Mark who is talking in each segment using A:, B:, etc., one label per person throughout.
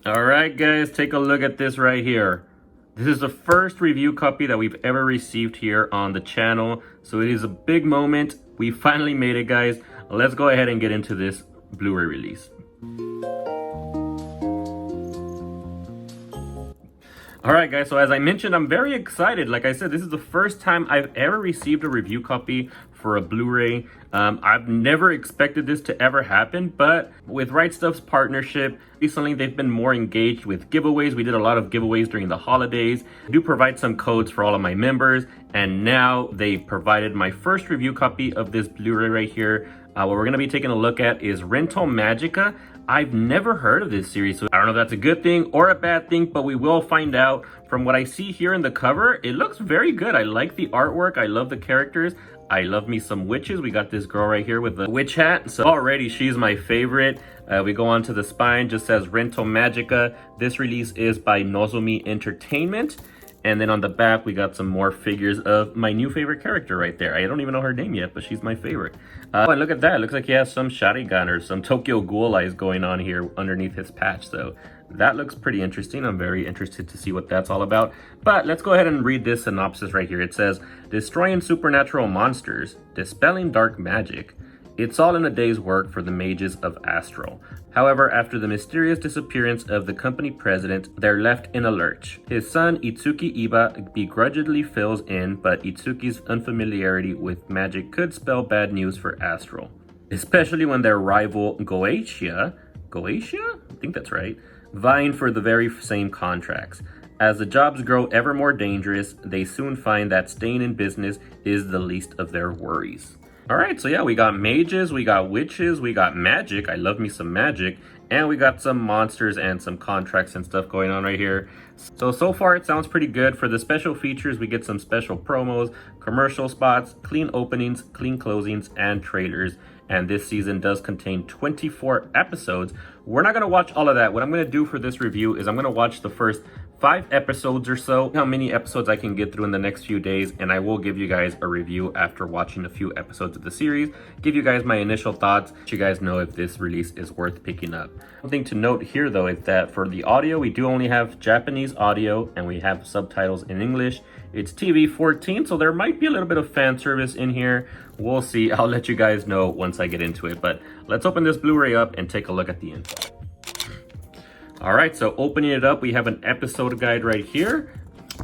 A: All right, guys, take a look at this right here. This is the first review copy that we've ever received here on the channel. So it is a big moment. We finally made it, guys. Let's go ahead and get into this Blu-ray release. Alright guys, so as I mentioned, I'm very excited. Like I said, this is the first time I've ever received a review copy for a Blu-ray. I've never expected this to ever happen, but with Right Stuff's partnership, recently they've been more engaged with giveaways. We did a lot of giveaways during the holidays. I do provide some codes for all of my members, and now they provided my first review copy of this Blu-ray right here. What we're going to be taking a look at is Rental Magica. I've never heard of this series, so I don't know if that's a good thing or a bad thing, but we will find out. From what I see here in the cover, it looks very good. I like the artwork. I love the characters. I love me some witches. We got this girl right here with the witch hat. So already she's my favorite. We go on to the spine, just says Rental Magica. This release is by Nozomi Entertainment. And then on the back, we got some more figures of my new favorite character right there. I don't even know her name yet, but she's my favorite. And look at that. It looks like he has some Sharingan or some Tokyo Ghoul eyes going on here underneath his patch. So that looks pretty interesting. I'm very interested to see what that's all about. But let's go ahead and read this synopsis right here. It says, destroying supernatural monsters, dispelling dark magic. It's all in a day's work for the mages of Astral. However, after the mysterious disappearance of the company president, they're left in a lurch. His son, Itsuki Iba, begrudgingly fills in, but Itsuki's unfamiliarity with magic could spell bad news for Astral. Especially when their rival, Goetia? I think that's right, vying for the very same contracts. As the jobs grow ever more dangerous, they soon find that staying in business is the least of their worries. All right, so yeah, we got mages, we got witches, we got magic. I love me some magic. And we got some monsters and some contracts and stuff going on right here. So far it sounds pretty good. For the special features, we get some special promos, commercial spots, clean openings, clean closings, and trailers. And this season does contain 24 episodes. We're not gonna watch all of that. What I'm gonna do for this review is I'm gonna watch the first 5 episodes or so, how many episodes I can get through in the next few days, and I will give you guys a review after watching a few episodes of the series, give you guys my initial thoughts, let you guys know if this release is worth picking up. One thing to note here though is that for the audio, we do only have Japanese audio and we have subtitles in English. It's TV 14, so there might be a little bit of fan service in here. We'll see. I'll let you guys know once I get into it, but let's open this Blu-ray up and take a look at the info. All right, so opening it up, we have an episode guide right here.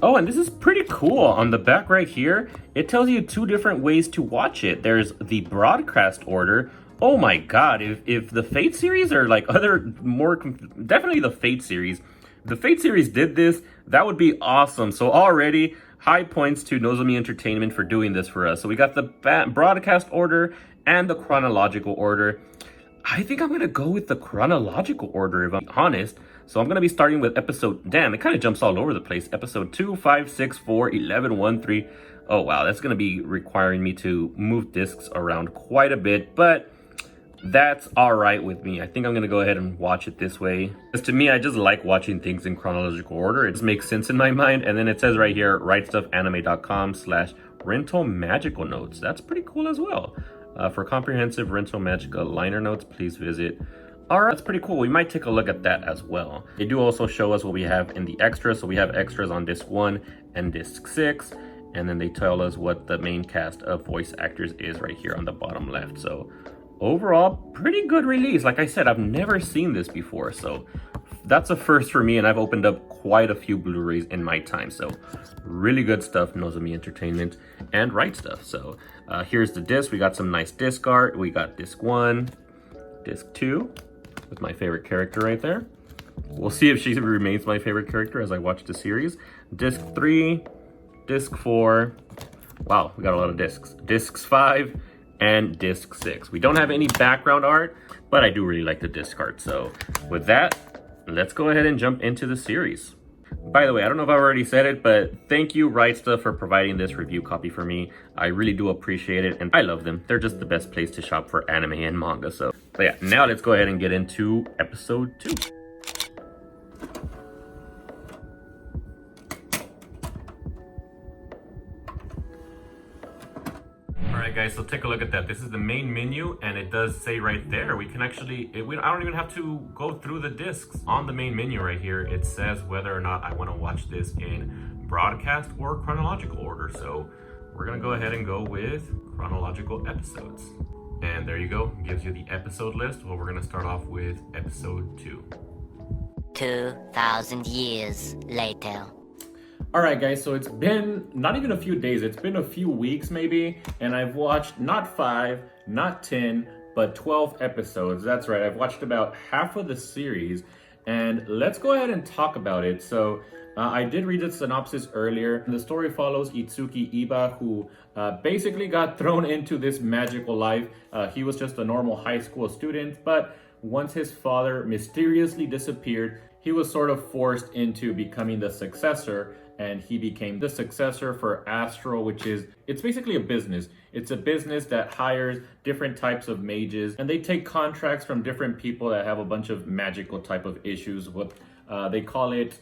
A: Oh, and this is pretty cool. On the back right here, it tells you 2 different ways to watch it. There's the broadcast order. Oh my God, if the Fate series or like other more, definitely the Fate series. If the Fate series did this, that would be awesome. So already, high points to Nozomi Entertainment for doing this for us. So we got the broadcast order and the chronological order. I think I'm going to go with the chronological order, if I'm honest. So I'm going to be starting with episode... Damn, it kind of jumps all over the place. Episode 2, 5, 6, 4, 11, 1, 3. Oh, wow. That's going to be requiring me to move discs around quite a bit. But that's all right with me. I think I'm going to go ahead and watch it this way. Because to me, I just like watching things in chronological order. It just makes sense in my mind. And then it says right here, rightstuffanime.com/rental magical notes. That's pretty cool as well. For comprehensive Rental Magica liner notes, please visit. All right, that's pretty cool. We might take a look at that as well. They do also show us what we have in the extras. So we have extras on disc 1 and disc 6. And then they tell us what the main cast of voice actors is right here on the bottom left. So overall, pretty good release. Like I said, I've never seen this before. So that's a first for me. And I've opened up quite a few Blu-rays in my time. So really good stuff, Nozomi Entertainment and Right Stuff. So here's the disc. We got some nice disc art. We got disc 1, disc 2 with my favorite character right there. We'll see if she remains my favorite character as I watch the series. Disc 3, disc 4. Wow, we got a lot of discs. Discs 5 and disc 6. We don't have any background art, but I do really like the disc art. So with that, let's go ahead and jump into the series. By the way, I don't know if I already said it, but thank you, Right Stuff, for providing this review copy for me. I really do appreciate it, and I love them. They're just the best place to shop for anime and manga. So, but yeah, now let's go ahead and get into episode 2. right, guys, so take a look at that. This is the main menu, and it does say right there, we can actually, I don't even have to go through the discs. On the main menu right here, it says whether or not I want to watch this in broadcast or chronological order. So we're gonna go ahead and go with chronological episodes. And there you go, it gives you the episode list. Well, we're gonna start off with episode 2.
B: 2,000 years later.
A: All right, guys, so it's been not even a few days, it's been a few weeks maybe, and I've watched not 5, not 10, but 12 episodes. That's right, I've watched about half of the series, and let's go ahead and talk about it. So I did read the synopsis earlier. The story follows Itsuki Iba, who basically got thrown into this magical life. He was just a normal high school student, but once his father mysteriously disappeared, he was sort of forced into becoming the successor, and he became the successor for Astral, which is, it's basically a business. It's a business that hires different types of mages, and they take contracts from different people that have a bunch of magical type of issues. What they call it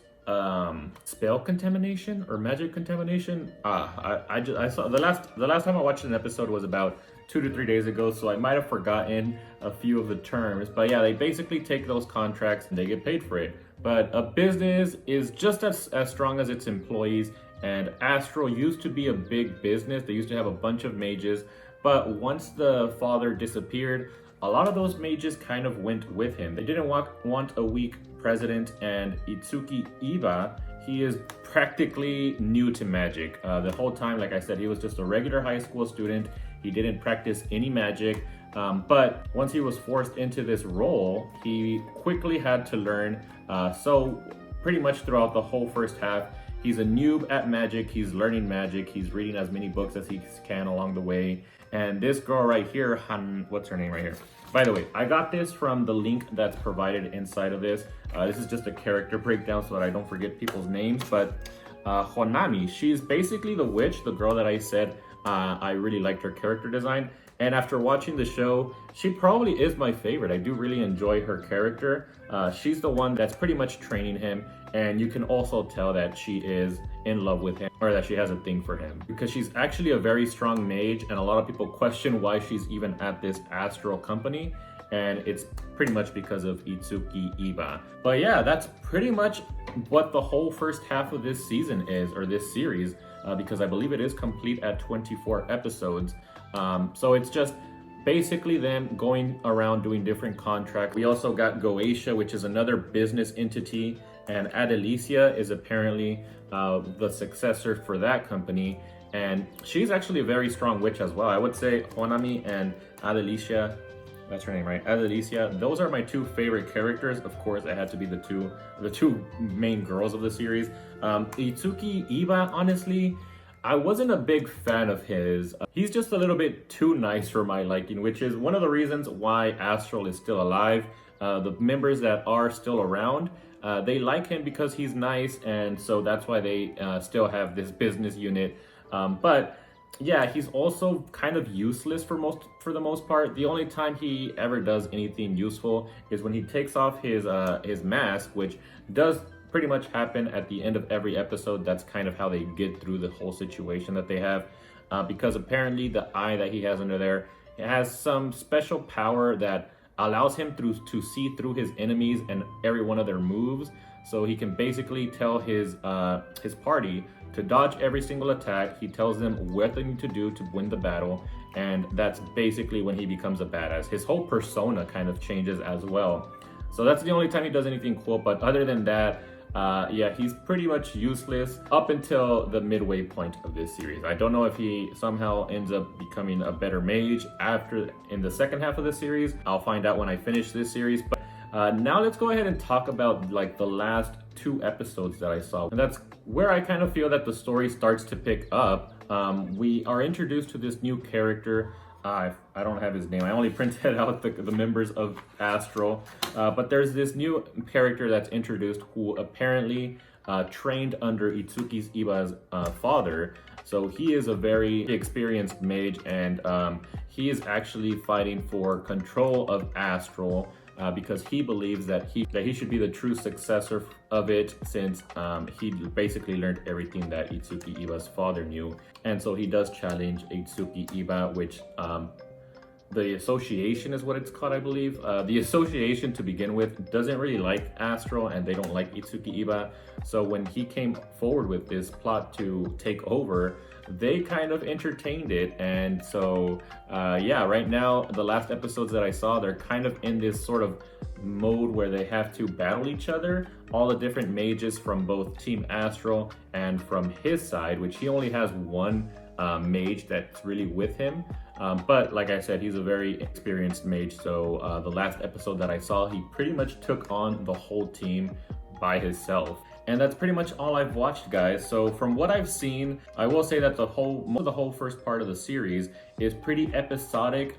A: spell contamination or magic contamination. I saw the last time I watched an episode was about 2 to 3 days ago, so I might have forgotten a few of the terms. But yeah, they basically take those contracts and they get paid for it. But a business is just as strong as its employees, and Astral used to be a big business. They used to have a bunch of mages, but once the father disappeared, a lot of those mages kind of went with him. They didn't want a weak president, and Itsuki Iba, he is practically new to magic. The whole time, like I said, he was just a regular high school student. He didn't practice any magic, but once he was forced into this role, he quickly had to learn. So pretty much throughout the whole first half, he's a noob at magic. He's learning magic. He's reading as many books as he can along the way. And this girl right here, what's her name right here? By the way, I got this from the link that's provided inside of this. This is just a character breakdown so that I don't forget people's names. But Honami, she's basically the witch, the girl that I said I really liked her character design. And after watching the show, she probably is my favorite. I do really enjoy her character. She's the one that's pretty much training him, and you can also tell that she is in love with him, or that she has a thing for him, because she's actually a very strong mage, and a lot of people question why she's even at this Astral company, and it's pretty much because of Itsuki Iba. But yeah, that's pretty much what the whole first half of this season is, or this series, because I believe it is complete at 24 episodes. So it's just basically them going around doing different contracts. We also got Goetia, which is another business entity, and Adelicia is apparently the successor for that company, and she's actually a very strong witch as well. I would say Honami and Adelicia, that's her name, right? Adelicia, those are my two favorite characters. Of course, it had to be the two main girls of the series. Itsuki Iba, honestly, I wasn't a big fan of his. He's just a little bit too nice for my liking, which is one of the reasons why Astral is still alive. The members that are still around, they like him because he's nice, and so that's why they still have this business unit. But yeah, he's also kind of useless for the most part. The only time he ever does anything useful is when he takes off his mask, which does pretty much happen at the end of every episode. That's kind of how they get through the whole situation that they have, because apparently the eye that he has under there, it has some special power that allows him to see through his enemies and every one of their moves. So he can basically tell his party to dodge every single attack. He tells them what they need to do to win the battle, and that's basically when he becomes a badass. His whole persona kind of changes as well. So that's the only time he does anything cool, but other than that, yeah, he's pretty much useless up until the midway point of this series. I don't know if he somehow ends up becoming a better mage in the second half of the series. I'll find out when I finish this series. But now let's go ahead and talk about like the last 2 episodes that I saw. And that's where I kind of feel that the story starts to pick up. We are introduced to this new character. I don't have his name. I only printed out the members of Astral. But there's this new character that's introduced who apparently trained under Itsuki Iba's father. So he is a very experienced mage, and he is actually fighting for control of Astral. because he believes that he should be the true successor of it, since he basically learned everything that Itsuki Iba's father knew. And so he does challenge Itsuki Iba, which the association is what it's called, I believe. The association, to begin with, doesn't really like Astro, and they don't like Itsuki Iba. So when he came forward with this plot to take over, they kind of entertained it. And so yeah, right now, the last episodes that I saw, they're kind of in this sort of mode where they have to battle each other, all the different mages from both Team Astro and from his side, which he only has one mage that's really with him. But like I said, he's a very experienced mage. So the last episode that I saw, he pretty much took on the whole team by himself. And that's pretty much all I've watched, guys. So from what I've seen, I will say that the whole first part of the series is pretty episodic.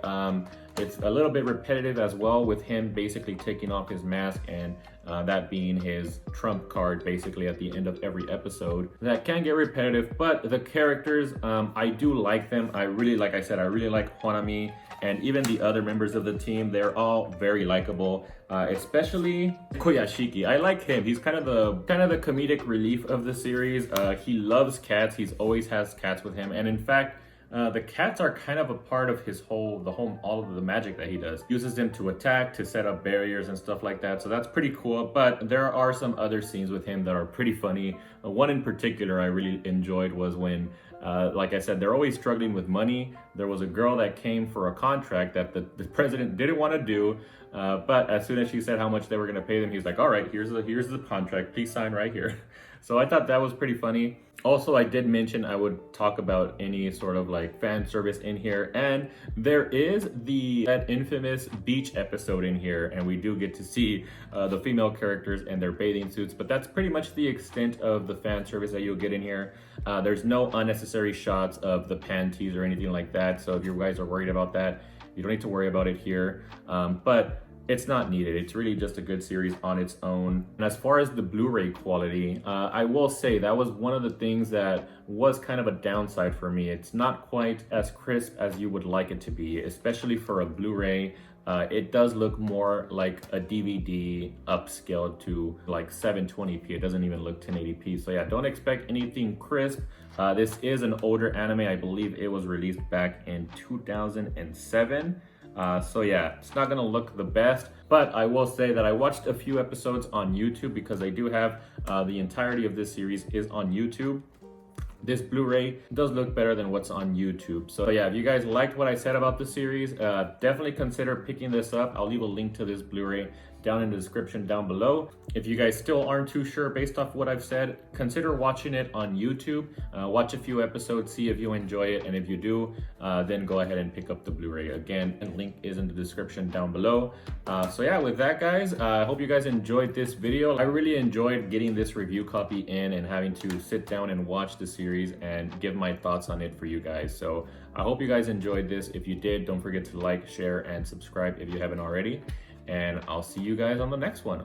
A: It's a little bit repetitive as well, with him basically taking off his mask and that being his trump card basically at the end of every episode. That can get repetitive, but the characters, I do like them. Like I said, I really like Honami and even the other members of the team. They're all very likable, especially Koyashiki. I like him. He's kind of the comedic relief of the series. He loves cats. He's always has cats with him, and in fact, the cats are kind of a part of his all of the magic that he does. Uses them to attack, to set up barriers and stuff like that. So that's pretty cool. But there are some other scenes with him that are pretty funny. One in particular I really enjoyed was when, like I said, they're always struggling with money. There was a girl that came for a contract that the president didn't want to do. But as soon as she said how much they were going to pay them, he's like, all right, here's the contract. Please sign right here. So I thought that was pretty funny. Also, I did mention I would talk about any sort of like fan service in here, and there is that infamous beach episode in here, and we do get to see the female characters in their bathing suits, but that's pretty much the extent of the fan service that you'll get in here. There's no unnecessary shots of the panties or anything like that, so if you guys are worried about that, you don't need to worry about it here. But it's not needed. It's really just a good series on its own. And as far as the Blu-ray quality, I will say that was one of the things that was kind of a downside for me. It's not quite as crisp as you would like it to be, especially for a Blu-ray. It does look more like a DVD upscaled to like 720p. It doesn't even look 1080p. So yeah, don't expect anything crisp. This is an older anime. I believe it was released back in 2007. So yeah, it's not gonna look the best, but I will say that I watched a few episodes on YouTube because I do have the entirety of this series is on YouTube. This Blu-ray does look better than what's on YouTube. So yeah, if you guys liked what I said about the series, definitely consider picking this up. I'll leave a link to this Blu-ray down in the description down below. If you guys still aren't too sure based off what I've said, consider watching it on YouTube. Watch a few episodes, see if you enjoy it, and if you do, then go ahead and pick up the Blu-ray. Again, the link is in the description down below. So yeah, with that, guys, I hope you guys enjoyed this video. I really enjoyed getting this review copy in and having to sit down and watch the series and give my thoughts on it for you guys. So I hope you guys enjoyed this. If you did, don't forget to like, share, and subscribe if you haven't already. And I'll see you guys on the next one.